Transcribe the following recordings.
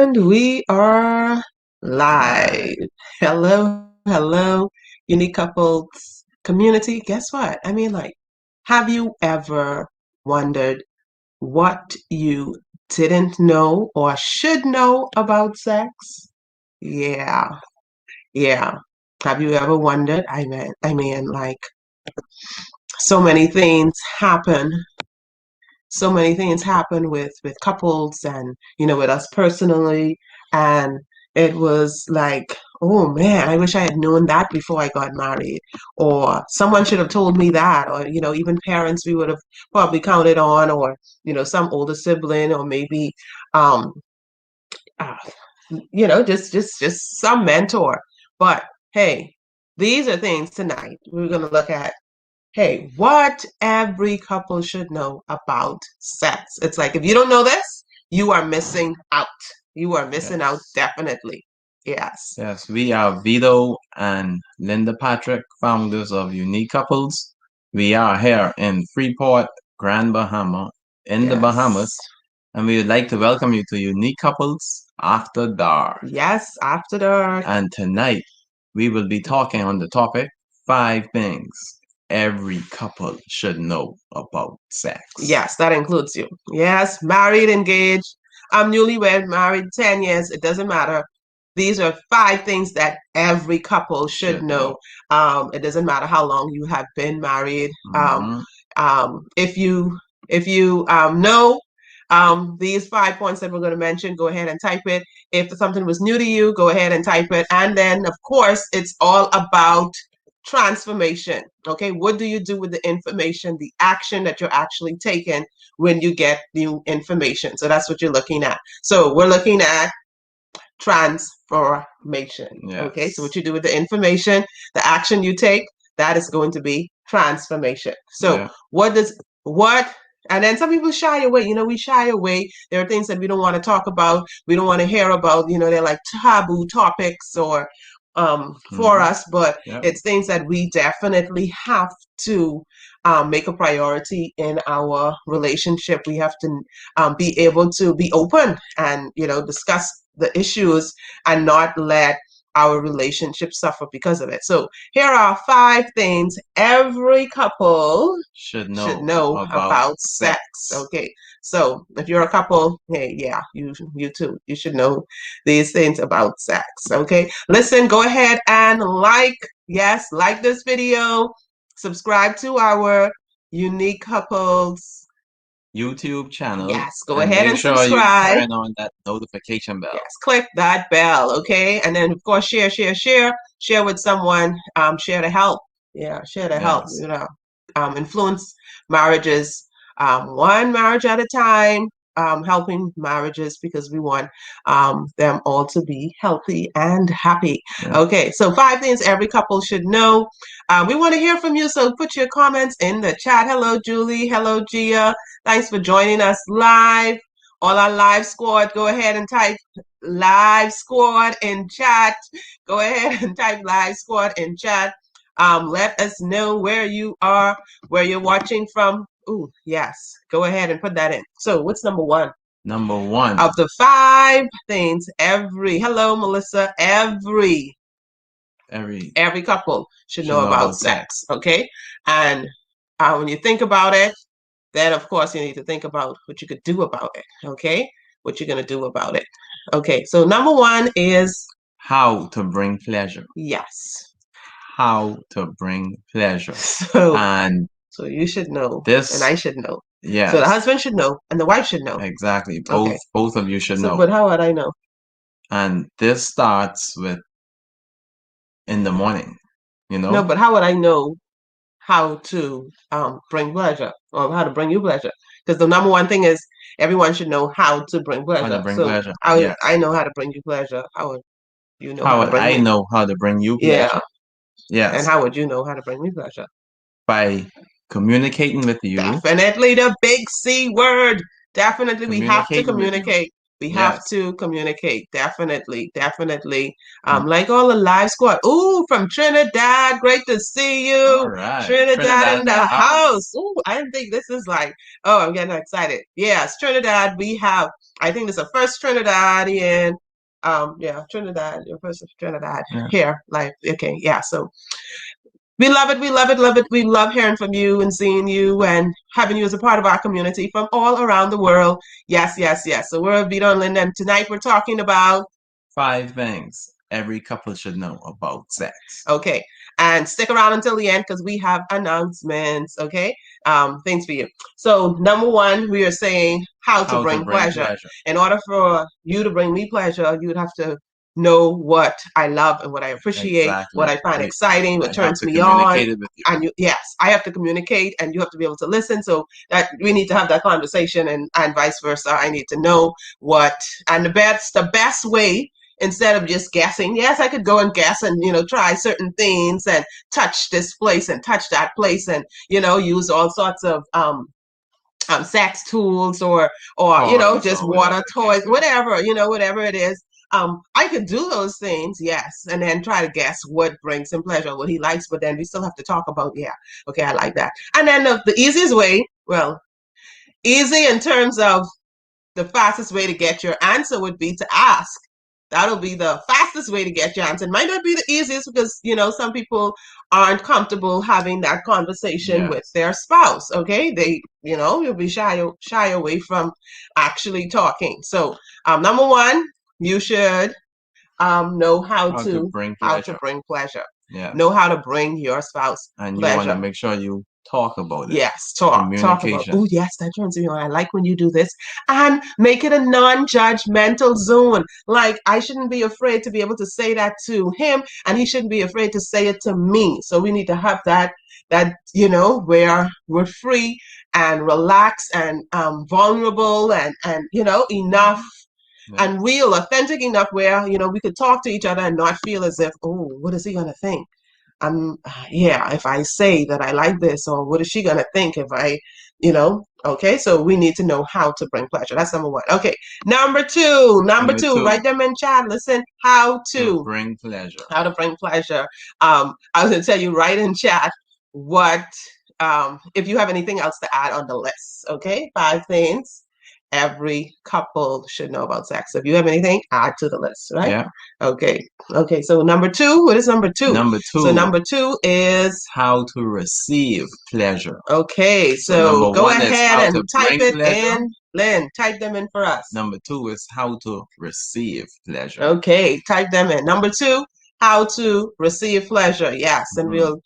And we are live. Hello, hello, unique couples community. Guess what? Have you ever wondered what you didn't know or should know about sex? Yeah, yeah. Have you ever wondered? So many things happen with couples and with us personally, and it was like, oh man, I wish I had known that before I got married, or someone should have told me that, or even parents we would have probably counted on, or some older sibling, or maybe um uh, just some mentor. But hey, these are things tonight we're going to look at. Hey, what every couple should know about sex. It's like, if you don't know this, you are missing out. You are missing out, Yes. definitely. Yes. Yes, we are Vito and Linda Patrick, founders of Unique Couples. We are here in Freeport, Grand Bahama, in the Yes. Bahamas, and we would like to welcome you to Unique Couples After Dark. Yes, after dark. And tonight, we will be talking on the topic 5 things every couple should know about sex. Yes, that includes you. Yes, married, engaged. I'm newlywed, married 10 years. It doesn't matter. These are 5 things that every couple should know. It doesn't matter how long you have been married. Mhm. If you know these 5 points that we're going to mention, go ahead and type it. If something was new to you, go ahead and type it. And then, of course, it's all about transformation. Okay, what do you do with the information, the action that you're actually taking when you get new information? So that's what you're looking at. So we're looking at transformation. Yes. Okay, so what you do with the information, the action you take, that is going to be transformation. So Yeah. what and then some people shy away. We shy away. There are things that we don't want to talk about, we don't want to hear about. They're like taboo topics or for us, but Yep. it's things that we definitely have to make a priority in our relationship. We have to be able to be open and discuss the issues and not let our relationship suffer because of it. So here are 5 things every couple Should should know know about about sex. sex. Okay, so if you're a couple, hey, yeah, you too, you should know these things about sex. Okay, listen, go ahead and like this video, subscribe to our Unique Couples. YouTube channel. Yes, go and ahead make and sure you subscribe. turn on that notification bell. Yes, click that bell, okay? And then, of course, share with someone, share to help. Yeah, share to help, Yes. influence marriages, one marriage at a time, helping marriages because we want them all to be healthy and happy. Yeah. Okay, so 5 things every couple should know. We want to hear from you, so put your comments in the chat. Hello, Julie. Hello, Gia. Thanks for joining us live. All our live squad, go ahead and type live squad in chat. Go ahead and type live squad in chat. Let us know where you are, where you're watching from. Ooh, yes. Go ahead and put that in. So what's number one? Number one. Of the 5 things hello, Melissa, every couple should know about sex. Okay? And when you think about it, then of course you need to think about what you could do about it. Okay, what you're going to do about it. Okay, so number one is how to bring pleasure. Yes, How to bring pleasure. So you should know, and I should know. Yes. So the husband should know, and the wife should know. Exactly. Okay. Both of you should know. But how would I know? And this starts with in the morning. No, but how would I know how to bring pleasure, or how to bring you pleasure? Because the number one thing is everyone should know how to bring pleasure. How to bring so pleasure. How would Yes. I know how to bring you pleasure? How would you know How how to would bring I me? know how to bring you pleasure? Yeah. Yes. And how would you know how to bring me pleasure? By communicating with you. Definitely the big C word. Definitely we have to Communicating with you. communicate. We have Yes. to communicate. Definitely, definitely. Mm. Like all the live squad. Ooh, from Trinidad. Great to see All you. right. Trinidad Trinidad in in the the house. house. Ooh, I didn't think this is like, oh, I'm getting excited. Yes, Trinidad. We have, I think this is the first Trinidadian. Yeah, Trinidad, your first Trinidad Yeah. here. Like, okay, yeah. So we love it. We love it. Love it. We love hearing from you and seeing you and having you as a part of our community from all around the world. Yes, yes, yes. So we're Vito and Linda, and tonight we're talking about 5 things every couple should know about sex. okay, and stick around until the end because we have announcements. Okay, things for you. So number one, we are saying how to How to bring bring pleasure. pleasure. In order for you to bring me pleasure, you would have to know what I love and what I appreciate, what Exactly. I find exciting, what I have turns to me on. communicate it with you. And you, yes, I have to communicate, and you have to be able to listen. So that we need to have that conversation, and vice versa. I need to know what, and the best way, instead of just guessing. Yes, I could go and guess and try certain things and touch this place and touch that place and use all sorts of sex tools or Toys just or whatever water it may toys, be. whatever whatever it is. I could do those things, yes, and then try to guess what brings him pleasure, what he likes, but then we still have to talk about, yeah, okay, I like that. And then the easiest way, well, easy in terms of the fastest way to get your answer would be to ask. That'll be the fastest way to get your answer. It might not be the easiest because, some people aren't comfortable having that conversation with Yes. their spouse. Okay. You'll be shy away from actually talking. So, number one, you should know how How to to bring how to pleasure. bring pleasure. Yes. Know how to bring your spouse And you want to pleasure. make sure you talk about it. Yes, talk about. Communication. Oh, yes, that turns me on. I like when you do this, and make it a non-judgmental zone. Like I shouldn't be afraid to be able to say that to him, and he shouldn't be afraid to say it to me. So we need to have that where we're free and relaxed and vulnerable and enough Yeah. and real, authentic enough where we could talk to each other and not feel as if, oh, what is he gonna think? Yeah, if I say that I like this, or what is she gonna think if okay, so we need to know how to bring pleasure. That's number one. Okay, number two, Number two. write them in chat. Listen, how to bring pleasure. how to bring pleasure. I was gonna tell you, write in chat what if you have anything else to add on the list. Okay, 5 things every couple should know about sex. If you have anything, add to the list, right? Yeah. Okay. Okay. So number 2, what is number 2? Number two. So number 2 is how to receive pleasure. okay. So So number go one is ahead how and to type bring it pleasure. in. Lynn, type them in for us. Number 2 is how to receive pleasure. Okay, type them in. Number 2, how to receive pleasure. Yes, and Mhm. we'll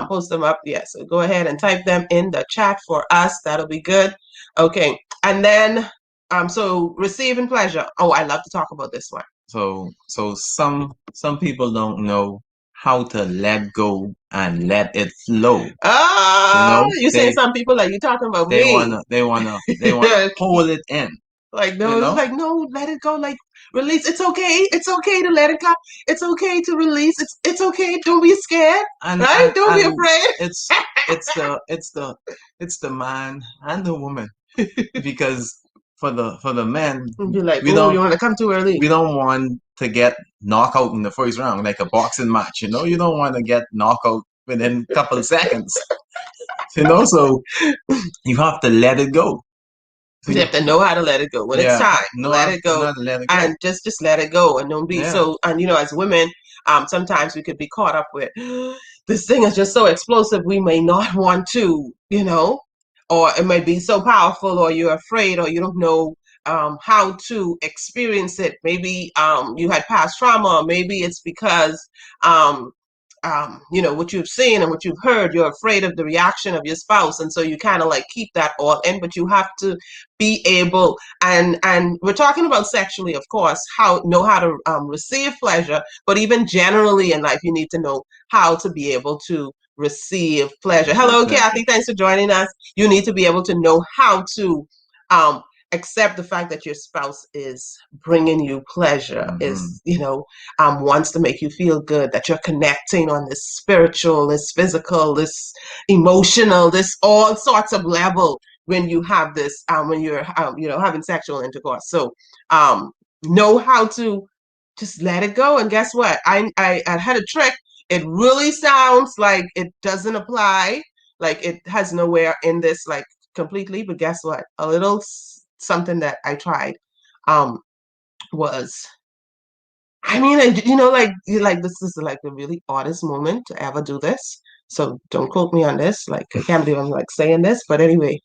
post them up. Yes, so go ahead and type them in the chat for us. That'll be good. Okay, and then so receiving pleasure. Oh, I love to talk about this one. So some people don't know how to let go and let it flow. You saying some people, like you talking about They me? wanna hold it in. Like no, like no, let it go. Like release. It's okay. It's okay to let it go. It's okay to release. It's okay. Don't be scared. Right? Don't be afraid. It's the man and the woman because for the men Be like, we oh, don't you want to come too early? we don't want to get knocked out in the first round like a boxing match. You don't want to get knocked out within a couple of seconds. So you have to let it go. So you have to know how to let it go when it's time. Let it go, and just let it go, and don't be so. And as women, sometimes we could be caught up with this thing is just so explosive. We may not want to, or it may be so powerful, or you're afraid, or you don't know how to experience it. Maybe you had past trauma, or maybe it's because what you've seen and what you've heard, you're afraid of the reaction of your spouse, and so you kind of like keep that all in. But you have to be able, and we're talking about sexually, of course, know how to receive pleasure, but even generally in life, you need to know how to be able to receive pleasure. Hello, Kathy. Thanks for joining us. You need to be able to know how to accept the fact that your spouse is bringing you pleasure, is wants to make you feel good, that you're connecting on this spiritual, this physical, this emotional, this all sorts of level when you have this, when you're, having sexual intercourse. So, know how to just let it go. And guess what? I had a trick. It really sounds like it doesn't apply, like it has nowhere in this, like completely. But guess what? A little something that I tried, was, I mean, like this is like the really oddest moment to ever do this. So don't quote me on this. Like I can't believe I'm like saying this, but anyway,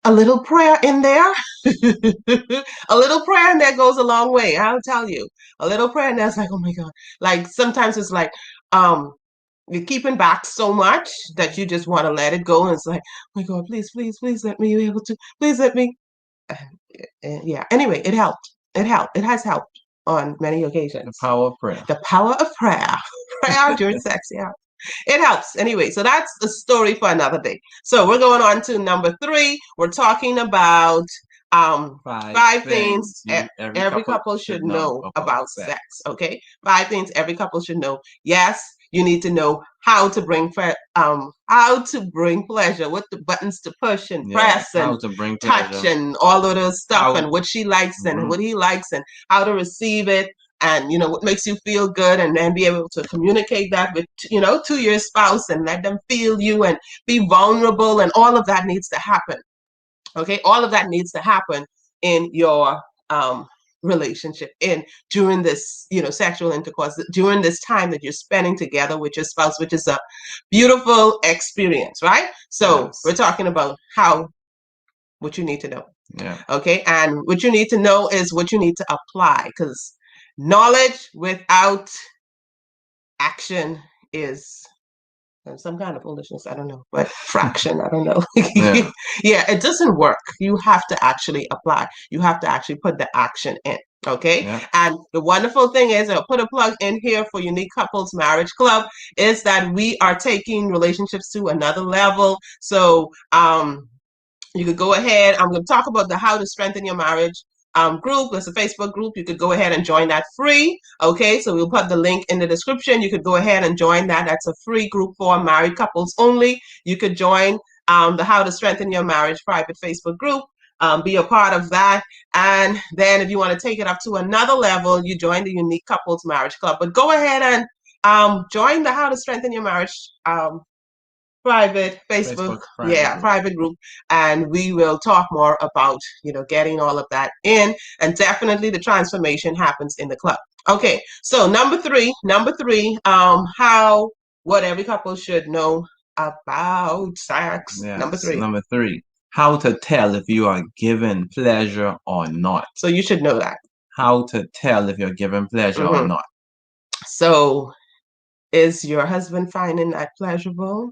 a little prayer in there, a little prayer in there goes a long way. I'll tell you, a little prayer in there's like, oh my God. Like sometimes it's like, you're keeping back so much that you just want to let it go, and it's like, oh my God, please, please, please let me be able to. Please let me. Yeah. Anyway, it helped. It helped. It has helped on many The occasions. power of prayer. The power of prayer. Prayer during sex, yeah. It helps. Anyway, so that's the story for another day. So we're going on to number 3. We're talking about five things every couple should know about sex. Okay, 5 things every couple should know. Yes, you need to know how to bring pleasure, what the buttons to push and press and how to bring touch pleasure. and all of those stuff, How- and what she likes and Mhm. what he likes, and how to receive it, and what makes you feel good, and then be able to communicate that with to your spouse and let them feel you and be vulnerable, and all of that needs to happen. Okay, all of that needs to happen in your relationship, in during this sexual intercourse, during this time that you're spending together with your spouse, which is a beautiful experience, right? So Yes. we're talking about what you need to know. Yeah. Okay, and what you need to know is what you need to apply, because knowledge without action is some kind of foolishness. I don't know, but fraction. I don't know. Yeah. Yeah, it doesn't work. You have to actually apply. You have to actually put the action in. Okay. Yeah. And the wonderful thing is, I'll put a plug in here for Unique Couples Marriage Club, is that we are taking relationships to another level. So, you could go ahead. I'm going to talk about the How to Strengthen Your Marriage group. It's a Facebook group. You could go ahead and join that free. Okay, so we'll put the link in the description. You could go ahead and join that. That's a free group for married couples only. You could join the How to Strengthen Your Marriage private Facebook group. Be a part of that. And then if you want to take it up to another level, you join the Unique Couples Marriage Club. But go ahead and join the How to Strengthen Your Marriage private Facebook private group, and we will talk more about getting all of that in, and definitely the transformation happens in the club. Okay, so number three, what every couple should know about sex. Yes. Number 3, how to tell if you are given pleasure or not. So you should know that. How to tell if you're given pleasure or not. So is your husband finding that pleasurable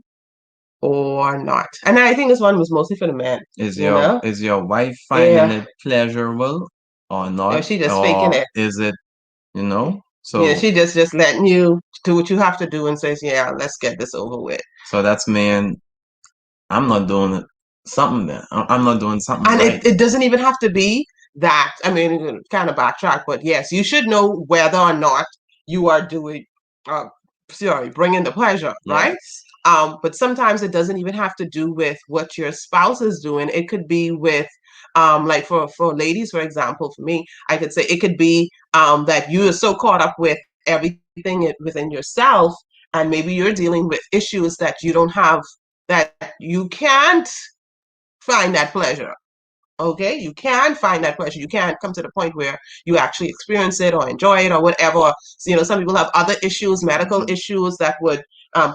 or not? And I think this one was mostly for the men. Is your wife finding it pleasurable or not? Or she just faking it? Is it, so yeah, she just letting you do what you have to do and says, yeah, let's get this over with. So that's man, I'm not doing something there. I'm not doing something and right. It doesn't even have to be that. I mean, kind of backtrack, but yes, you should know whether or not you are doing bringing the pleasure, right? But sometimes it doesn't even have to do with what your spouse is doing. It could be with like for ladies, for example, for me, I could say it could be that you are so caught up with everything within yourself, and maybe you're dealing with issues that you don't have, that you can't find that pleasure. Okay, you can find that pleasure. You can't come to the point where you actually experience it or enjoy it or whatever. So, some people have other issues, medical issues, that would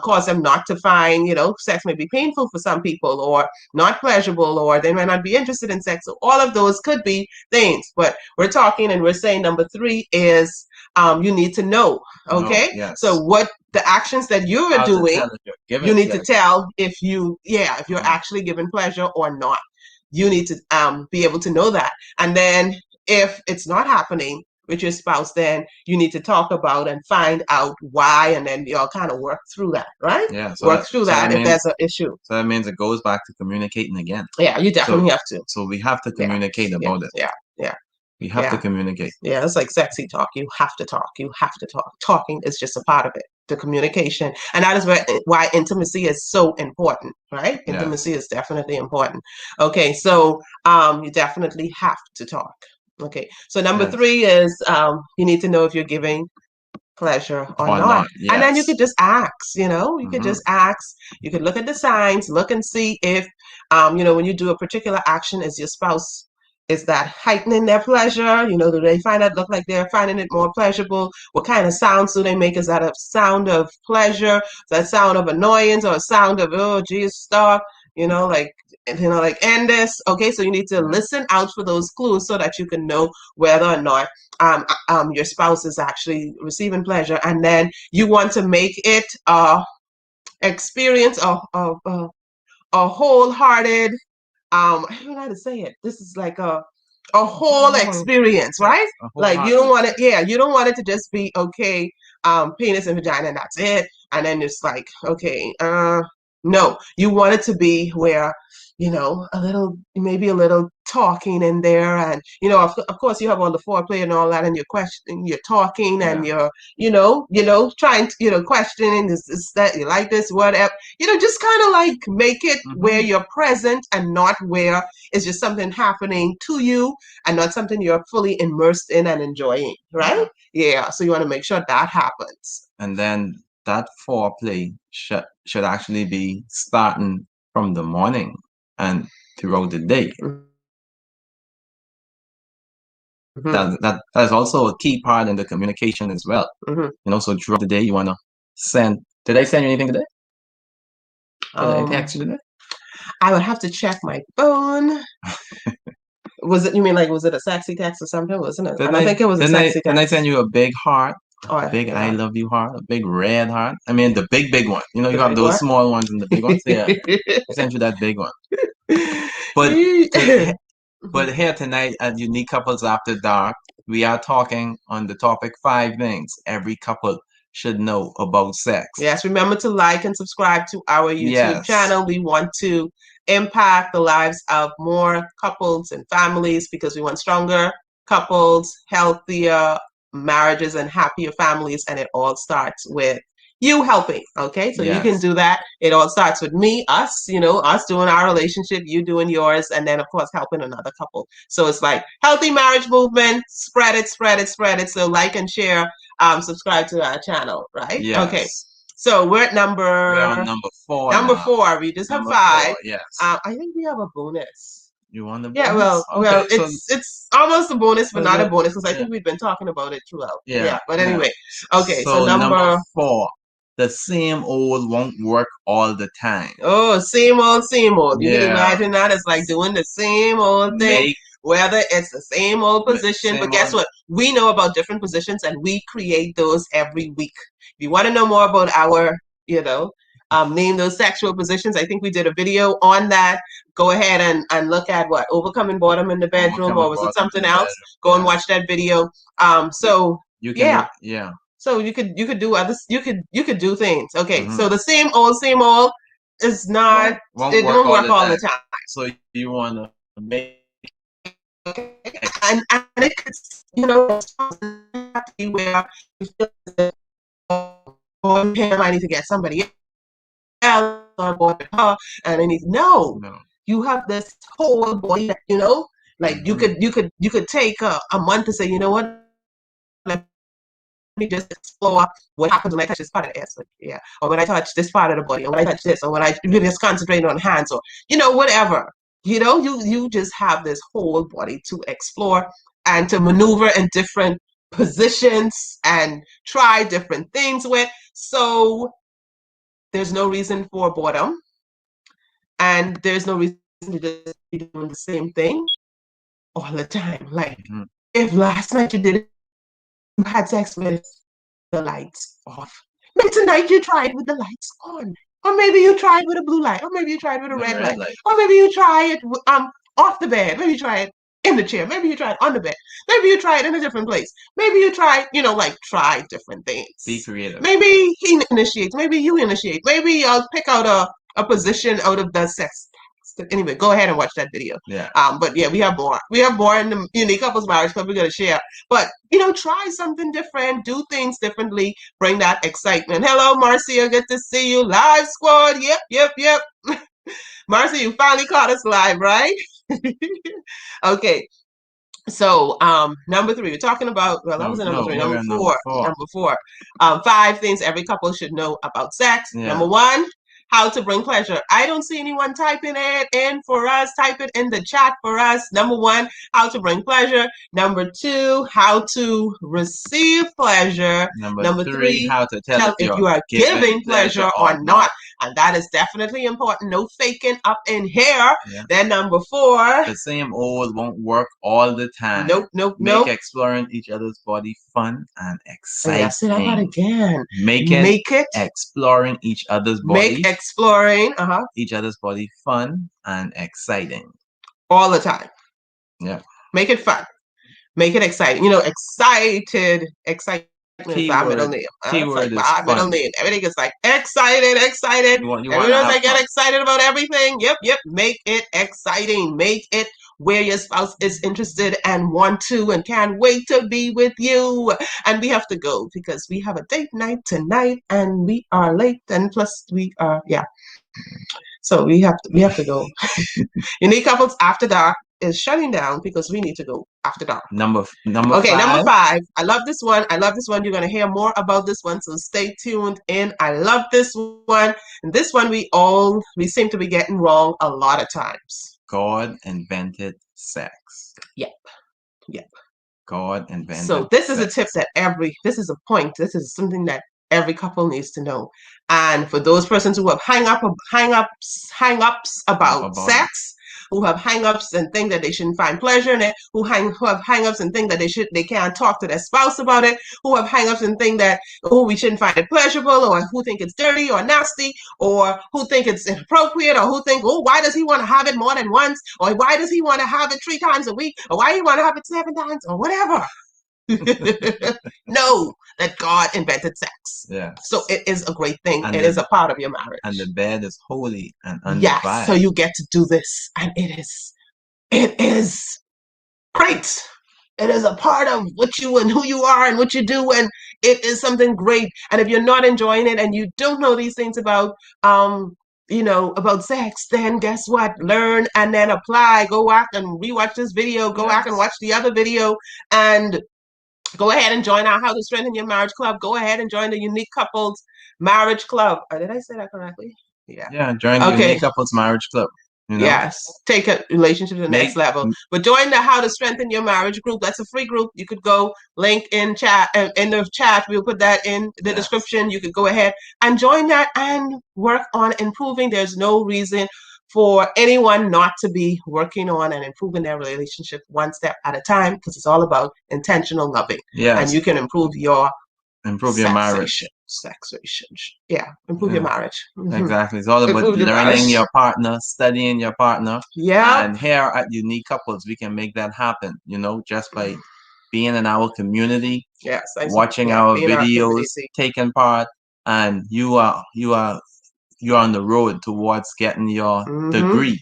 cause them not to find, sex may be painful for some people, or not pleasurable, or they might not be interested in sex. So all of those could be things. But we're talking, and we're saying number 3 is you need to know. Okay, so what the actions that you're doing, you need to tell if you're actually giving pleasure or not. You need to be able to know that. And then if it's not happening with your spouse, then you need to talk about and find out why, and then y'all kind of work through that, right? Yeah. Work through that if there's an issue. So that means it goes back to communicating again. Yeah, you definitely have to. So we have to communicate about it. Yeah. We have to communicate. Yeah, it's like sexy talk. You have to talk. You have to talk. Talking is just a part of it. the communication, and that is why intimacy is so important, right? Yes. Intimacy is definitely important. Okay, so you definitely have to talk. Okay, so number Yes. 3 is you need to know if you're giving pleasure or Or not. not. And then you Yes. could just ask, you could Mhm. just ask. You could look at the signs, look and see if, when you do a particular action, is your spouse, is that heightening their pleasure? Do they find that look like they're finding it more pleasurable? What kind of sounds do they make? Is that a sound of pleasure? Is that a sound of annoyance or a sound of, oh, geez, stop? Like end this. Okay, so you need to listen out for those clues so that you can know whether or not your spouse is actually receiving pleasure, and then you want to make it experience a wholehearted. I don't know how to say it. This is like a whole experience, right? Like you don't want it. Yeah, you don't want it to just be okay. Penis and vagina, and that's it. And then it's like okay. No, you want it to be where maybe a little talking in there, and of course you have all the foreplay and all that, and you're talking, and trying to, questioning, is that you like this, whatever, just kind of like make it where you're present and not where it's just something happening to you and not something you're fully immersed in and enjoying, right? Yeah, so you want to make sure that happens. And then that foreplay should actually be starting from the morning and throughout the day. That is also a key part in the communication as well. So throughout the day you want to send. Did I send you anything today? Did I text you today? I would have to check my phone. Was it a sexy text or something? Wasn't it? I don't think it was a sexy text. Didn't I send you a big heart? A big I love you heart, a big red heart. I mean the big one. You have those small ones and the big ones. Yeah, I sent you that big one. But here tonight at Unique Couples After Dark, we are talking on the topic 5 things every couple should know about sex. Yes, remember to like and subscribe to our YouTube channel. We want to impact the lives of more couples and families because we want stronger couples, healthier marriages, and happier families. And it all starts with you helping. Okay, so you can do that. It all starts with us doing our relationship, you doing yours, and then of course helping another couple. So it's like healthy marriage movement. Spread it, spread it, spread it. So like and share. Subscribe to our channel, right? Yes. Okay. So we're at We're on number 4. Number 4. We just have 5. 4, yes. I think we have a bonus. You want the bonus? Yeah, well, it's almost a bonus, but not a bonus because I think we've been talking about it throughout. Yeah. But anyway, okay. So number 4. The same old won't work all the time. Oh, same old, same old. You can imagine that as like doing the same old thing. Whether it's the same old position, but guess what? We know about different positions and we create those every week. If you want to know more about our, name those sexual positions, I think we did a video on that. Go ahead and look at overcoming boredom in the bedroom, or was it something else? Go and watch that video. So you can, so you could do others. You could do things. Okay, so the same old is not. It don't work all the time. So you want to make. Okay. And it could, where you feel him, I need to get somebody else on board with her, and I need no. You have this whole body that like you could take a month to say, you know what, let me just explore what happens when I touch this part of the ass, or when I touch this part of the body, or when I touch this, or when I really just concentrate on hands, or whatever. You just have this whole body to explore and to maneuver in different positions and try different things with. So there's no reason for boredom, and there's no reason to just be doing the same thing all the time. Like if last night you had sex with the lights off, maybe tonight you tried with the lights on. Or maybe you tried with a blue light, or maybe you tried with a red light, or maybe you try it off the bed, maybe you try it in the chair, maybe you try it on the bed, maybe you try it in a different place, maybe you try, try different things. Be creative. Maybe he initiates, maybe you initiate, maybe I'll pick out a position out of the sex Anyway, go ahead and watch that video. Yeah. But yeah, we have more. We have more in the Unique Couples Marriage Club we're gonna share. But try something different, do things differently, bring that excitement. Hello, Marcia, good to see you. Live squad. Yep. Marcia, you finally caught us live, right? Okay. So, number 3, we're talking about, well, that was number 3. Number 4. Number 4. 5 things every couple should know about sex. Yeah. Number 1, how to bring pleasure. I don't see anyone typing it in for us. Type it in the chat for us. Number 1, how to bring pleasure. Number 2, how to receive pleasure. Number 3, how to tell if you are giving pleasure or not. And that is definitely important. No faking up in here. Yeah. Then number 4. The same old won't work all the time. Nope. Make exploring each other's body fun and exciting. Say that again. Make it exploring each other's body. Make exploring each other's body fun and exciting. All the time. Yeah. Make it fun. Make it exciting. Excited. My middle name. Keyword is my middle name. Everything is like excited. Everyone's like get excited about everything. Yep. Make it exciting. Make it where your spouse is interested and want to and can't wait to be with you. And we have to go because we have a date night tonight and we are late, and plus we are so we have to go. Unique Couples After Dark is shutting down because we need to go after dark. Number 5. Number 5. I love this one. You're going to hear more about this one, so stay tuned in. I love this one. And this one we seem to be getting wrong a lot of times. God invented sex. Yep. God invented So this is a tip that this is a point. This is something that every couple needs to know. And for those persons who have hang-ups about sex, who have hang-ups and think that they shouldn't find pleasure in it, who have hang-ups and think that they can't talk to their spouse about it, who have hang-ups and think that we shouldn't find it pleasurable, or who think it's dirty or nasty, or who think it's inappropriate, or who think, why does he want to have it more than once, or why does he want to have it 3 times a week, or why do he want to have it 7 times, or whatever. Know that God invented sex. Yeah. So it is a great thing. It is a part of your marriage. And the bed is holy and undivided. Yes. So you get to do this, and it is great. It is a part of what you and who you are and what you do, and it is something great. And if you're not enjoying it and you don't know these things about about sex, then guess what? Learn and then apply. Go back and rewatch this video. Go back and watch the other video, and go ahead and join our How to Strengthen Your Marriage Club. Go ahead and join the Unique Couples Marriage Club. Did I say that correctly? Yeah. Yeah, join the Unique Couples Marriage Club. Yes, take a relationship to the next level. But join the How to Strengthen Your Marriage group. That's a free group. You could go link in the chat. We'll put that in the description. You could go ahead and join that and work on improving. There's no reason for anyone not to be working on and improving their relationship one step at a time, because it's all about intentional loving. Yes. And you can improve your marriage. Improve your marriage. Mm-hmm. Exactly. It's all about learning your partner, studying your partner. Yeah. And here at Unique Couples, we can make that happen, just by being in our community, watching our videos, taking part, and you are on the road towards getting your degree.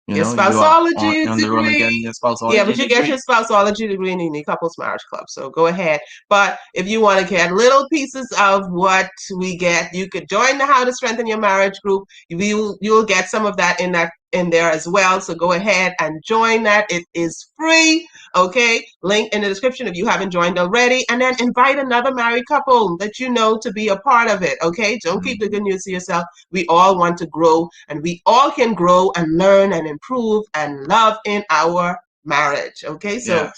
Your spouseology degree. But you get your spouseology degree in the Unique Couples Marriage Club. So go ahead. But if you want to get little pieces of what we get, you could join the How to Strengthen Your Marriage group. You'll get some of that in there as well. So go ahead and join that. It is free. Okay. Link in the description if you haven't joined already. And then invite another married couple that you know to be a part of it. Okay. Don't keep the good news to yourself. We all want to grow, and we all can grow and learn and improve and love in our marriage. Okay. So,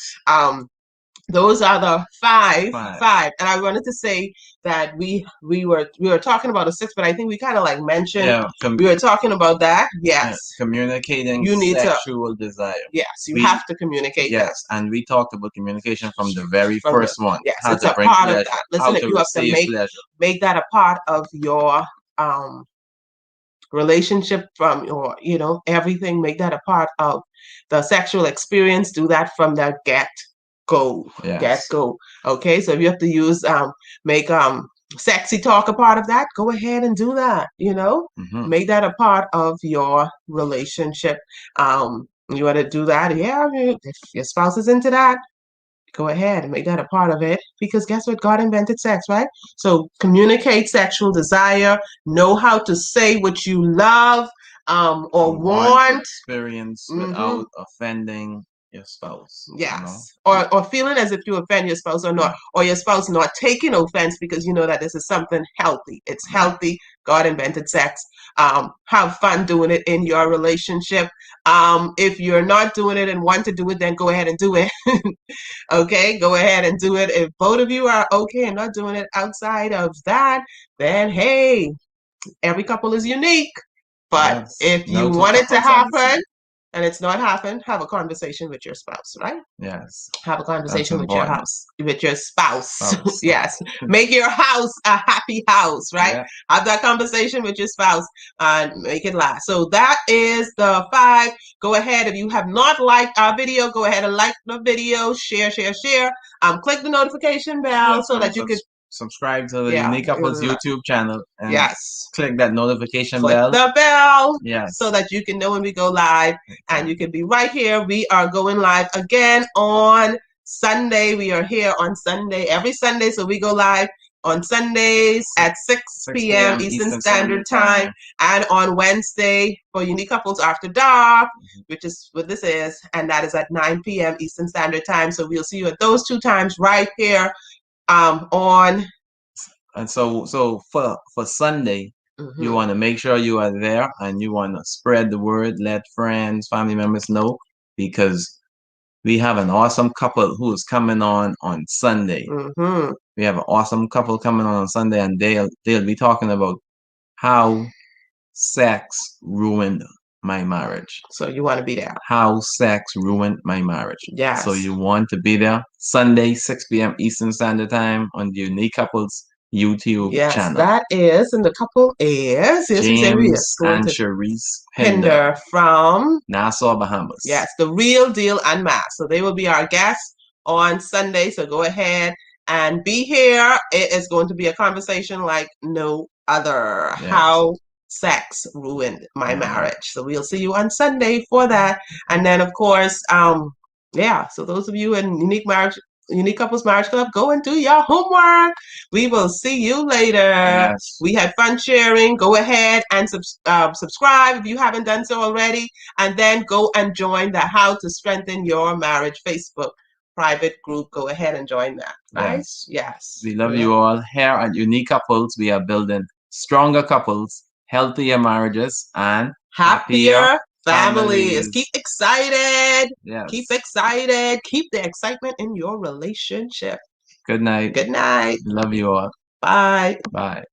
those are the five. And I wanted to say that we were talking about a 6, but I think we kind of like mentioned we were talking about that. Yes. Communicating sexual desire. Yes, you have to communicate. Yes, and we talked about communication from the very first one. Yes, it's a part of that. Listen, if you have to make that a part of your relationship from your, everything, make that a part of the sexual experience. Do that from the get go. Okay, so if you have to use make sexy talk a part of that, go ahead and do that. Hmm. Make that a part of your relationship. You want to do that? Yeah, if your spouse is into that, go ahead and make that a part of it, because guess what? God invented sex, right? So communicate sexual desire, know how to say what you love, or Or want to want. experience Hmm. without offending your spouse, you know? Yes. Or feeling as if you offend your spouse or not, Yeah. or your spouse not taking offense because you know that this is something healthy. It's Yeah. healthy. God invented sex. Have fun doing it in your relationship. If you're not doing it and want to do it, then go ahead and do it. Okay, go ahead and do it. If both of you are okay and not doing it outside of that, then hey, every couple is unique. But Yes. if you No two want it to couples are the happen same. and it's not happened, have a conversation with your spouse, right? Yes. Have a That's conversation with your important. house, with your spouse. Spouse. Yes. Make your house a happy house, right? Yeah. Have that conversation with your spouse and make it last. So that is the 5. Go ahead. If you have not liked our video, go ahead and like the video, share, share, share. Click the notification bell Yes. so And that you could, subscribe to the yeah, Unique Couples YouTube channel and yes. click that notification Click bell. the bell so Yes. that you can know when we go live, and you Exactly. can be right here. We are going live again on Sunday. We are here on Sunday, every Sunday. So we go live on Sundays at 6 6 p.m. p.m. Eastern Eastern Standard Standard Time, Time. and on Wednesday for Unique Couples After Dark, Mhm. which is what this is, and that is at 9 p.m. Eastern Standard Time. So we'll see you at those 2 times right here on. And so for Sunday, you Mhm. want to make sure you are there and you want to spread the word, let friends, family members know, because we have an awesome couple who is coming on Sunday. Mhm. We have an awesome couple coming on Sunday, and they'll be talking about how sex ruined my marriage. So you want to be there. How sex ruined my marriage. So Yes. you want to be there Sunday, 6 p.m. Eastern Standard Time on the Unique Couples YouTube Yes, channel. that is, and the couple is, yes, we say we are James going and to Cherise Pinder, Pinder from, Nassau, Bahamas. yes, The Real Deal Unmasked. So they will be our guests on Sunday. So go ahead and be here. It is going to be a conversation like no other. Yes. How sex ruined my My marriage. marriage. So we'll see you on Sunday for that. And then of course, yeah, so those of you in Unique Couples Marriage Club, go and do your homework. We will see you later. Yes. We had fun sharing. Go ahead and subscribe if you haven't done so already. And then go and join the How to Strengthen Your Marriage Facebook private group. Go ahead and join that. Right? Yes. Yes. We love you all. Here at Unique Couples, we are building stronger couples, healthier marriages, and Happier families. Keep families. excited. Keep Yes. excited. Keep the excitement in your relationship. Good night. Good night. Love you all. Bye. Bye.